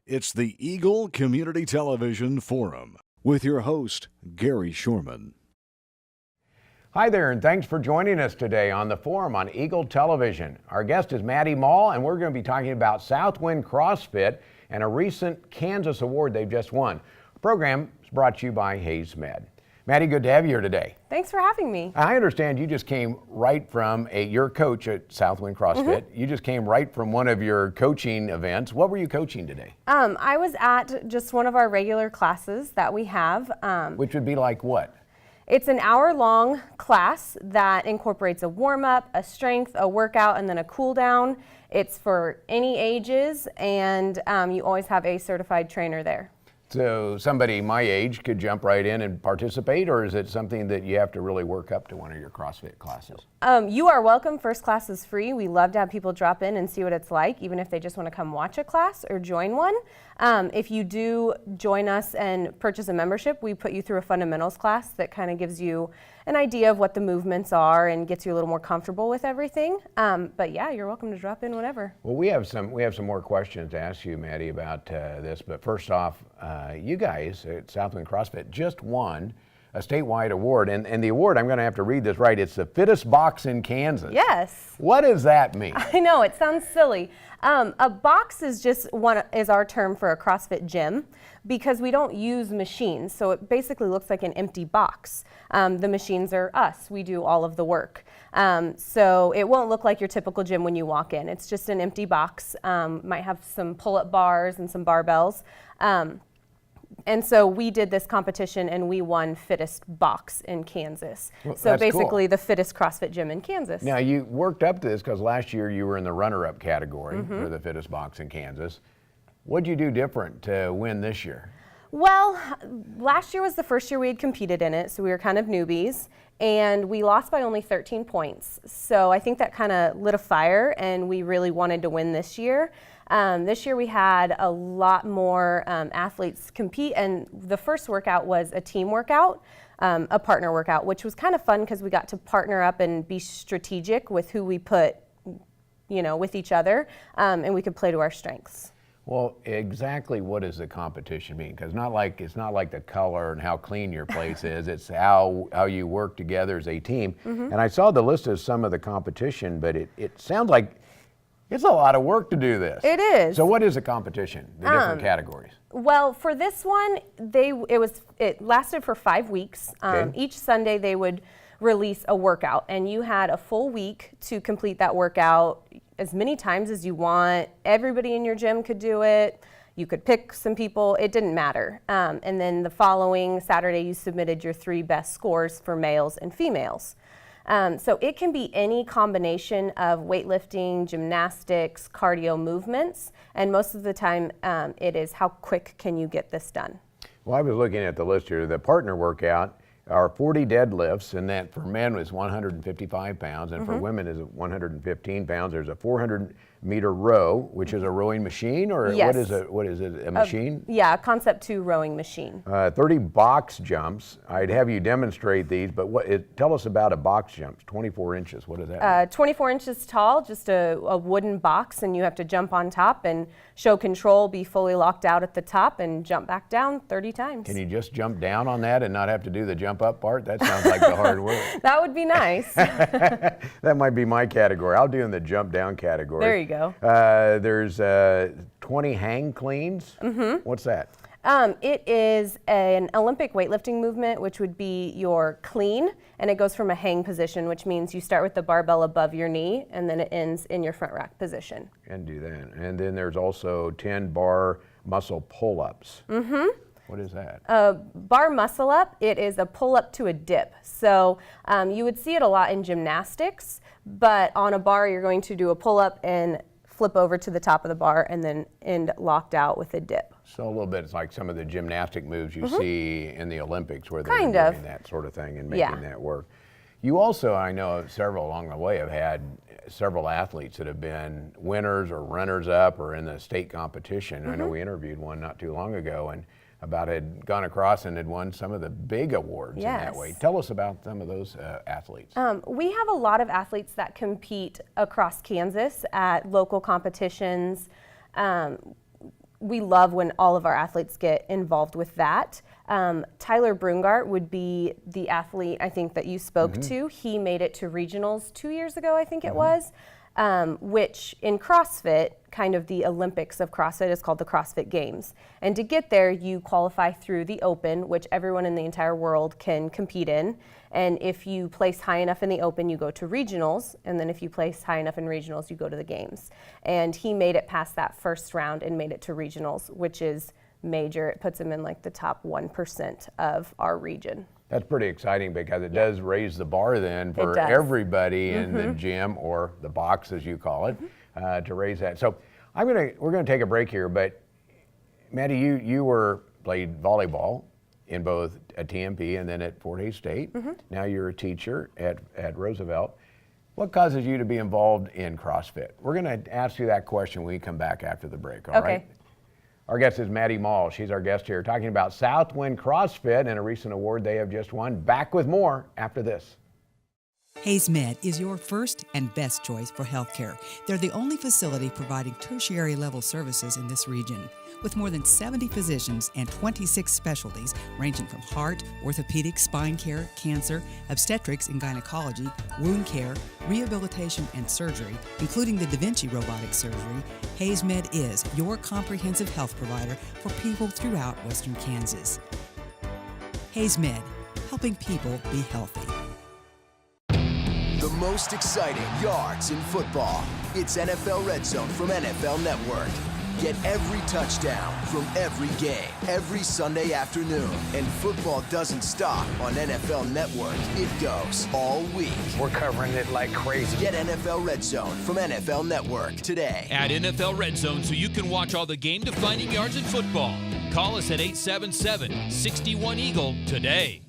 It's the Eagle Community Television Forum with your host, Gary Shorman. Hi there, and thanks for joining us today on the Forum on Eagle Television. Our guest is Maddy, and we're going to be talking about Southwind CrossFit and a recent Kansas award they've just won. The program is brought to you by Hayes Med. Maddy, good to have you here today. Thanks for having me. I understand you just came right from your coach at Southwind CrossFit. You just came right from one of your coaching events. What were you coaching today? I was at just one of our regular classes that we have. Which would be like what? It's an hour-long class that incorporates a warm-up, a strength, a workout, and then a cool-down. It's for any ages, and you always have a certified trainer there. So somebody my age could jump right in and participate, or is it something that you have to really work up to one of your CrossFit classes? You are welcome. First class is free. We love to have people drop in and see what it's like, even if they just want to come watch a class or join one. If you do join us and purchase a membership, we put you through a fundamentals class that kind of gives you an idea of what the movements are and gets you a little more comfortable with everything. But yeah, you're welcome to drop in whenever. Well, we have some more questions to ask you, Maddy, about this. But first off, you guys at Southwind CrossFit just won a statewide award, and the award, I'm going to have to read this right, it's the Fittest box in Kansas. Yes. What does that mean? I know, it sounds silly. A box is just is our term for a CrossFit gym because we don't use machines, so it basically looks like an empty box. The machines are us. We do all of the work. So it won't look like your typical gym when you walk in. It's just an empty box. Might have some pull-up bars and some barbells. And so we did this competition and we won Fittest box in Kansas. Well, so basically cool. The fittest CrossFit gym in Kansas. Now you worked up to this because last year you were in the runner-up category for the Fittest box in Kansas. What'd you do different to win this year? Well, last year was the first year we had competed in it, so we were kind of newbies, and we lost by only 13 points. So I think that kind of lit a fire, and we really wanted to win this year. This year we had a lot more athletes compete, and the first workout was a team workout, a partner workout, which was kind of fun because we got to partner up and be strategic with who we put, with each other, and we could play to our strengths. Well, exactly what does the competition mean? Because it's not like the color and how clean your place is. It's how you work together as a team. And I saw the list of some of the competition, but it sounds like it's a lot of work to do this. It is. So what is the competition, the different categories? Well, for this one, it lasted for 5 weeks. Okay. Each Sunday they would release a workout, and you had a full week to complete that workout as many times as you want. Everybody in your gym could do it. You could pick some people. It didn't matter. And then the following Saturday, you submitted your 3 best scores for males and females. So it can be any combination of weightlifting, gymnastics, cardio movements, and most of the time it is how quick can you get this done. Well, I was looking at the list here. The partner workout are 40 deadlifts, and that for men was 155 pounds, and for women is 115 pounds. There's a 400-meter row, which is a rowing machine, or yes. what is it, a machine? Yeah, a Concept 2 rowing machine. 30 box jumps. I'd have you demonstrate these, but tell us about a box jump. 24 inches, what is that? 24 inches tall, just a wooden box, and you have to jump on top and show control, be fully locked out at the top, and jump back down 30 times. Can you just jump down on that and not have to do the jump up part? That sounds like the hard work. That would be nice. That might be my category. I'll do in the jump down category. There you go. There's 20 hang cleans. What's that? It is an Olympic weightlifting movement, which would be your clean, and it goes from a hang position, which means you start with the barbell above your knee, and then it ends in your front rack position. And do that. And then there's also 10 bar muscle pull-ups. What is that? Bar muscle up, it is a pull up to a dip. So you would see it a lot in gymnastics, but on a bar you're going to do a pull up and flip over to the top of the bar and then end locked out with a dip. So a little bit, it's like some of the gymnastic moves you see in the Olympics where they're Kind doing of. that sort of thing and making that work. You also, I know several along the way, have had several athletes that have been winners or runners up or in the state competition. I know we interviewed one not too long ago and had gone across and had won some of the big awards in that way. Tell us about some of those athletes. We have a lot of athletes that compete across Kansas at local competitions. we love when all of our athletes get involved with that. Tyler Brungart would be the athlete I think that you spoke to. He made it to regionals 2 years ago, I think it was, which in CrossFit, kind of the Olympics of CrossFit, is called the CrossFit Games. And to get there, you qualify through the Open, which everyone in the entire world can compete in. And if you place high enough in the Open, you go to regionals. And then if you place high enough in regionals, you go to the Games. And he made it past that first round and made it to regionals, which is major. It puts him in like the top 1% of our region. That's pretty exciting because it does raise the bar then for does. everybody in the gym, or the box as you call it, to raise that. So we're gonna take a break here, but Maddy, you played volleyball in both at TMP and then at Fort Hays State. Now you're a teacher at Roosevelt. What causes you to be involved in CrossFit? We're gonna ask you that question when we come back after the break, all right? Our guest is Maddy Mall. She's our guest here talking about Southwind CrossFit and a recent award they have just won. Back with more after this. Hays Med is your first and best choice for healthcare. They're the only facility providing tertiary level services in this region. With more than 70 physicians and 26 specialties ranging from heart, orthopedic, spine care, cancer, obstetrics and gynecology, wound care, rehabilitation and surgery, including the Da Vinci robotic surgery, Hays Med is your comprehensive health provider for people throughout Western Kansas. Hays Med, helping people be healthy. The most exciting yards in football. It's NFL Red Zone from NFL Network. Get every touchdown from every game, every Sunday afternoon. And football doesn't stop on NFL Network. It goes all week. We're covering it like crazy. Get NFL Red Zone from NFL Network today. Add NFL Red Zone so you can watch all the game-defining yards in football. Call us at 877-61-EAGLE today.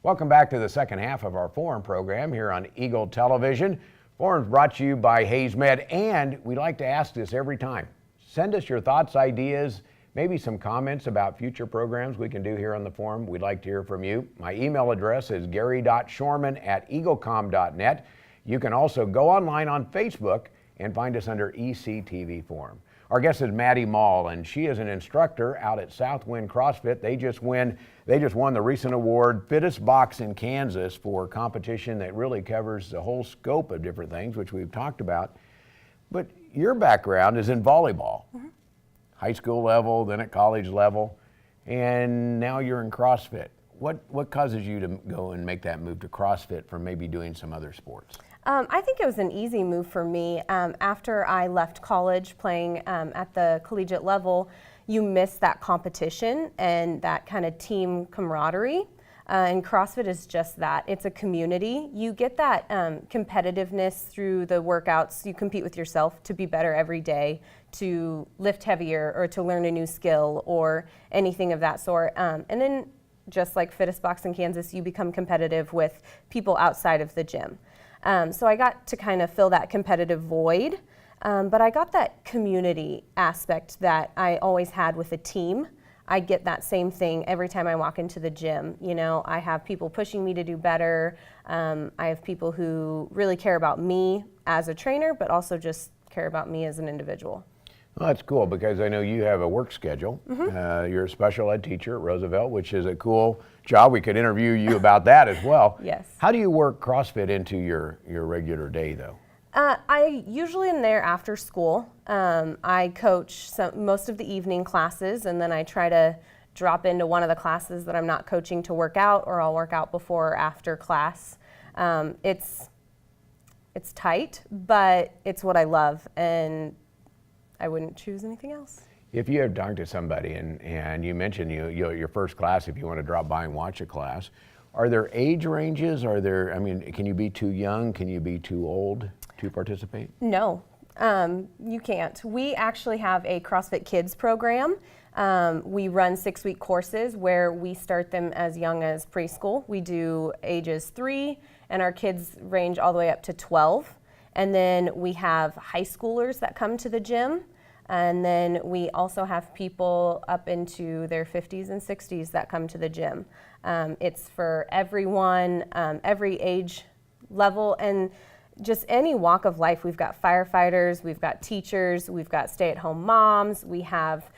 Welcome back to the second half of our Forum program here on Eagle Television. Forum's brought to you by Hays Med, and we like to ask this every time. Send us your thoughts, ideas, maybe some comments about future programs we can do here on the Forum. We'd like to hear from you. My email address is gary.shorman@eaglecom.net. You can also go online on Facebook and find us under ECTV Forum. Our guest is Maddy Mall, and she is an instructor out at Southwind CrossFit. They just won the recent award, Fittest Box in Kansas, for competition that really covers the whole scope of different things, which we've talked about. But your background is in volleyball, high school level, then at college level, and now you're in CrossFit. What causes you to go and make that move to CrossFit from maybe doing some other sports? I think it was an easy move for me. After I left college playing at the collegiate level, you miss that competition and that kind of team camaraderie. And CrossFit is just that. It's a community. You get that competitiveness through the workouts. You compete with yourself to be better every day, to lift heavier, or to learn a new skill, or anything of that sort. And then, just like Fittest Box in Kansas, you become competitive with people outside of the gym. So I got to kind of fill that competitive void, but I got that community aspect that I always had with a team. I get that same thing every time I walk into the gym. You know, I have people pushing me to do better. I have people who really care about me as a trainer, but also just care about me as an individual. Well, that's cool, because I know you have a work schedule. You're a special ed teacher at Roosevelt, which is a cool job. We could interview you about that as well. Yes. How do you work CrossFit into your regular day, though? I usually am there after school. I coach most of the evening classes, and then I try to drop into one of the classes that I'm not coaching to work out, or I'll work out before or after class. It's tight, but it's what I love, and I wouldn't choose anything else. If you have talked to somebody and you mentioned your first class, if you want to drop by and watch a class, are there age ranges? Can you be too young? Can you be too old to participate? No, you can't. We actually have a CrossFit Kids program. We run 6-week courses where we start them as young as preschool. We do ages 3, and our kids range all the way up to 12. And then we have high schoolers that come to the gym. And then we also have people up into their 50s and 60s that come to the gym. It's for everyone, every age level. And just any walk of life. We've got firefighters, we've got teachers, we've got stay-at-home moms, we have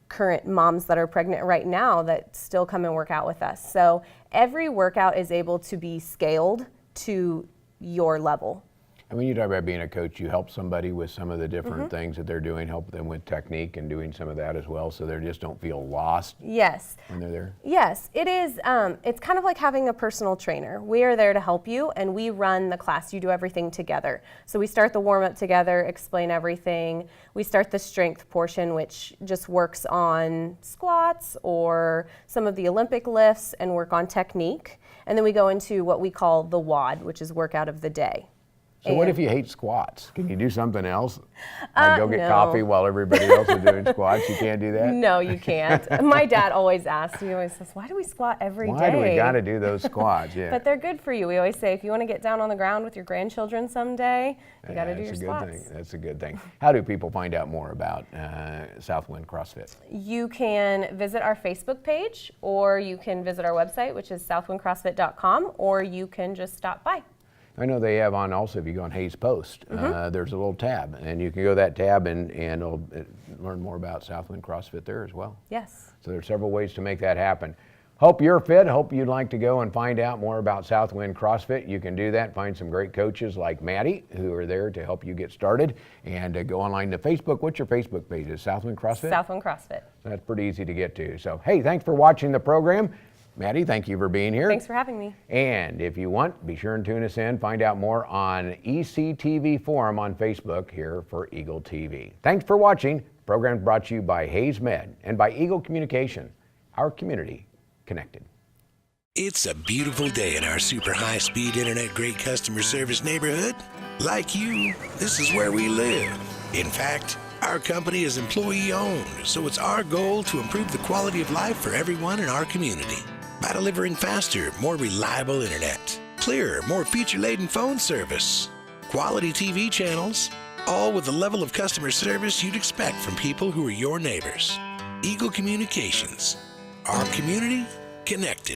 current moms that are pregnant right now that still come and work out with us. So every workout is able to be scaled to your level. And when you talk about being a coach, you help somebody with some of the different things that they're doing, help them with technique and doing some of that as well, so they just don't feel lost Yes. when they're there. Yes, it is. It's kind of like having a personal trainer. We are there to help you, and we run the class. You do everything together. So we start the warm-up together, explain everything. We start the strength portion, which just works on squats or some of the Olympic lifts and work on technique. And then we go into what we call the WOD, which is workout of the day. So what if you hate squats? Can you do something else? Like go get no. coffee while everybody else is doing squats? You can't do that? No, you can't. My dad always asks, he always says, why do we squat every day? Why do we got to do those squats? Yeah. But they're good for you. We always say, if you want to get down on the ground with your grandchildren someday, you got to do your squats. That's a good thing. That's a good thing. How do people find out more about Southwind CrossFit? You can visit our Facebook page, or you can visit our website, which is southwindcrossfit.com, or you can just stop by. I know they have on also, if you go on Hayes Post, there's a little tab, and you can go to that tab and it'll learn more about Southwind CrossFit there as well. Yes. So there's several ways to make that happen. Hope you're fit. Hope you'd like to go and find out more about Southwind CrossFit. You can do that. Find some great coaches like Maddy who are there to help you get started. And go online to Facebook. What's your Facebook page? Is Southwind CrossFit? Southwind CrossFit. That's pretty easy to get to. So, hey, thanks for watching the program. Maddy, thank you for being here. Thanks for having me. And if you want, be sure and tune us in. Find out more on ECTV Forum on Facebook here for Eagle TV. Thanks for watching. The program brought to you by Hayes Med and by Eagle Communication, our community connected. It's a beautiful day in our super high-speed internet great customer service neighborhood. Like you, this is where we live. In fact, our company is employee-owned, so it's our goal to improve the quality of life for everyone in our community by delivering faster, more reliable internet, clearer, more feature-laden phone service, quality TV channels, all with the level of customer service you'd expect from people who are your neighbors. Eagle Communications, our community connected.